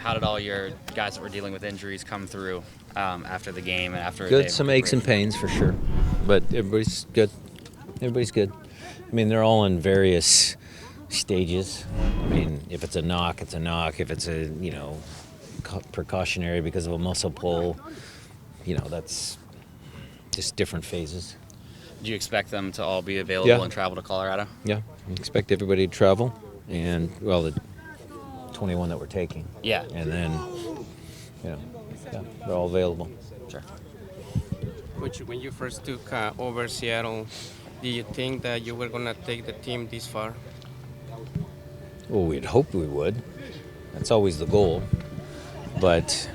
how did all your guys that were dealing with injuries come through after the game and after a day Good, of some aches and recuperation? pains for sure, but everybody's good. Everybody's good. I mean, they're all in various stages. I mean, if it's a knock, it's a knock. If it's a, precautionary because of a muscle pull, that's just different phases. Do you expect them to all be available Yeah. and travel to Colorado? Yeah, we expect everybody to travel, and, well, the 21 that we're taking. Yeah. And then, they're all available. Sure. Coach, when you first took over Seattle, do you think that you were going to take the team this far? Well, we'd hoped we would. That's always the goal. But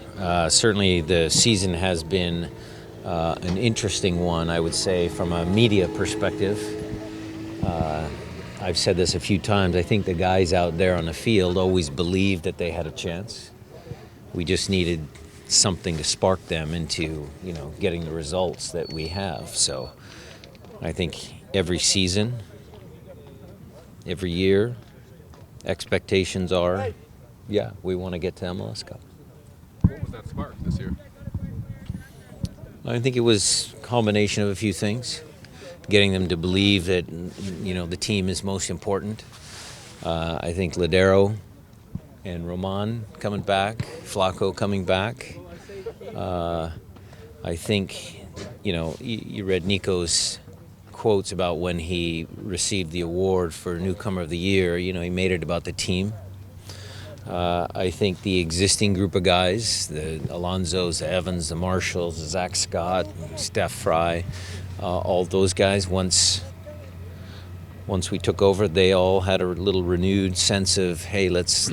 certainly the season has been an interesting one, I would say, from a media perspective. I've said this a few times. I think the guys out there on the field always believed that they had a chance. We just needed something to spark them into, getting the results that we have. So I think every season, every year, expectations are, we want to get to MLS Cup. What was that spark this year? I think it was a combination of a few things. Getting them to believe that, the team is most important. I think Ladero and Roman coming back, Flacco coming back. I think, you read Nico's quotes about when he received the award for Newcomer of the Year. He made it about the team. I think the existing group of guys, the Alonsos, the Evans, the Marshalls, the Zach Scott, Steph Fry, all those guys, once we took over, they all had a little renewed sense of, hey, let's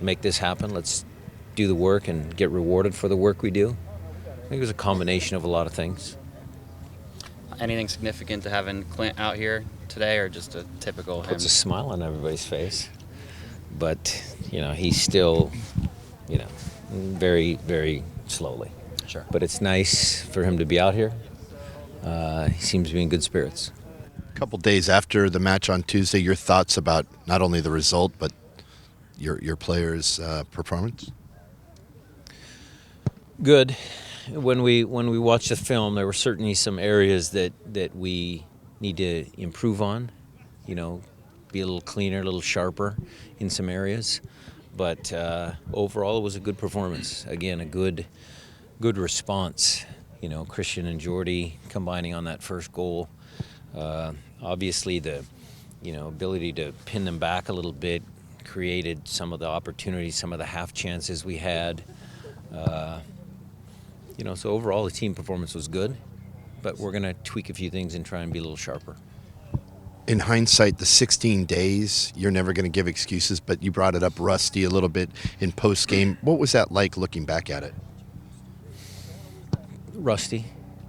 make this happen. Let's do the work and get rewarded for the work we do. I think it was a combination of a lot of things. Anything significant to having Clint out here today, or just a typical him? Puts a smile on everybody's face. But, he's still, very, very slowly. Sure. But it's nice for him to be out here. He seems to be in good spirits. A couple days after the match on Tuesday, your thoughts about not only the result, but your players' performance? Good. When we watched the film, there were certainly some areas that we need to improve on, be a little cleaner, a little sharper in some areas. But overall, it was a good performance. Again, a good response. Christian and Jordy combining on that first goal. Obviously, the ability to pin them back a little bit created some of the opportunities, some of the half chances we had. So overall, the team performance was good, but we're going to tweak a few things and try and be a little sharper. In hindsight, the 16 days, you're never going to give excuses, but you brought it up rusty a little bit in post-game. What was that like looking back at it? Rusty.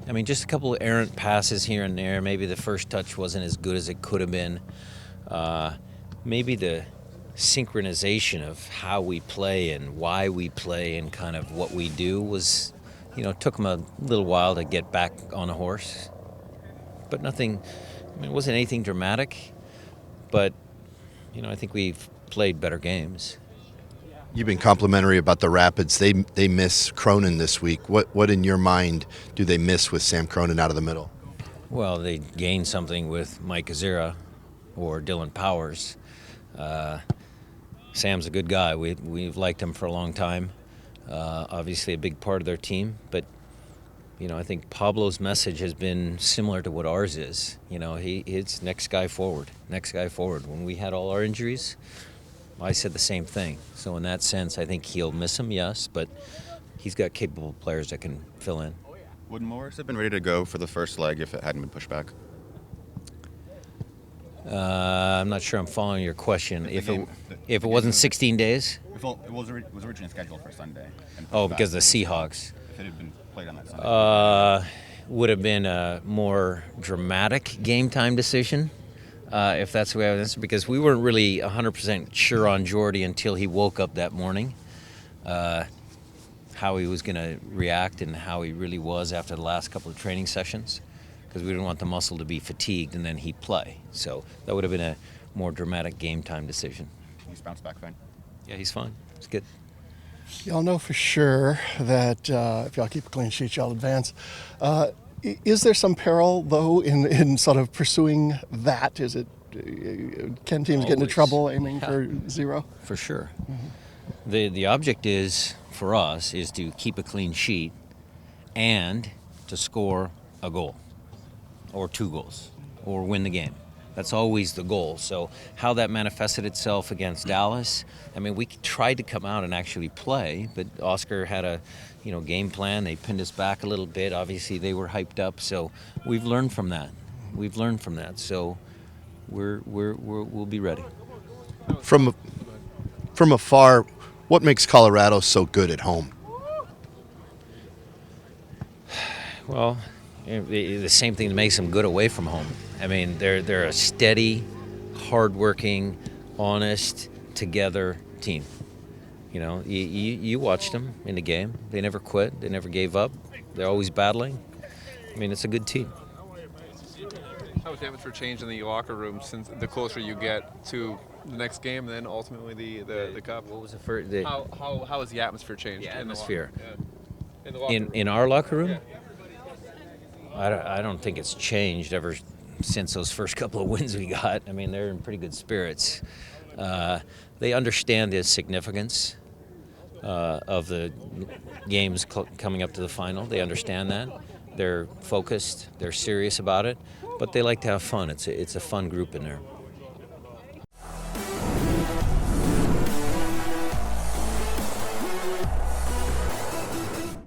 I mean, just a couple of errant passes here and there. Maybe the first touch wasn't as good as it could have been. Maybe the synchronization of how we play and why we play and kind of what we do was, took them a little while to get back on a horse. But nothing, it wasn't anything dramatic. But, I think we've played better games. You've been complimentary about the Rapids. They miss Cronin this week. What in your mind do they miss with Sam Cronin out of the middle? Well, they gained something with Mike Azera or Dylan Powers. Sam's a good guy. We've liked him for a long time. Obviously a big part of their team. But, I think Pablo's message has been similar to what ours is. It's next guy forward, next guy forward. When we had all our injuries, I said the same thing. So in that sense, I think he'll miss him, yes, but he's got capable players that can fill in. Would Morris have been ready to go for the first leg if it hadn't been pushed back? I'm not sure I'm following your question. If game- it wasn't 16 days? It was originally scheduled for Sunday. And pushed Oh, back. because of the Seahawks. If it had been played on that Sunday. Would have been a more dramatic game time decision, if that's the way I would answer, because we weren't really 100% sure on Jordy until he woke up that morning, how he was going to react and how he really was after the last couple of training sessions, because we didn't want the muscle to be fatigued and then he'd play. So that would have been a more dramatic game time decision. He's bounced back fine. Yeah, he's fine. It's good. Y'all know for sure that if y'all keep a clean sheet, y'all advance. Is there some peril, though, in sort of pursuing that? Is it can teams get into Always. trouble aiming for 0? For sure. The object is for us is to keep a clean sheet and to score a goal or 2 goals or win the game. That's always the goal. So how that manifested itself against Dallas, I mean, we tried to come out and actually play, but Oscar had a, game plan. They pinned us back a little bit. Obviously, they were hyped up. So we've learned from that. So we'll be ready. From afar, what makes Colorado so good at home? Well, the same thing that makes them good away from home. I mean, they're a steady, hardworking, honest, together team. You watched them in the game. They never quit. They never gave up. They're always battling. I mean, it's a good team. How has the atmosphere changed in the locker room since the closer you get to the next game, and then ultimately the cup? What was the first? How has the atmosphere changed? The atmosphere In the locker room. in our locker room. Yeah. I don't think it's changed ever since those first couple of wins we got. I mean, they're in pretty good spirits. They understand the significance of the games coming up to the final. They understand that. They're focused. They're serious about it. But they like to have fun. It's a fun group in there.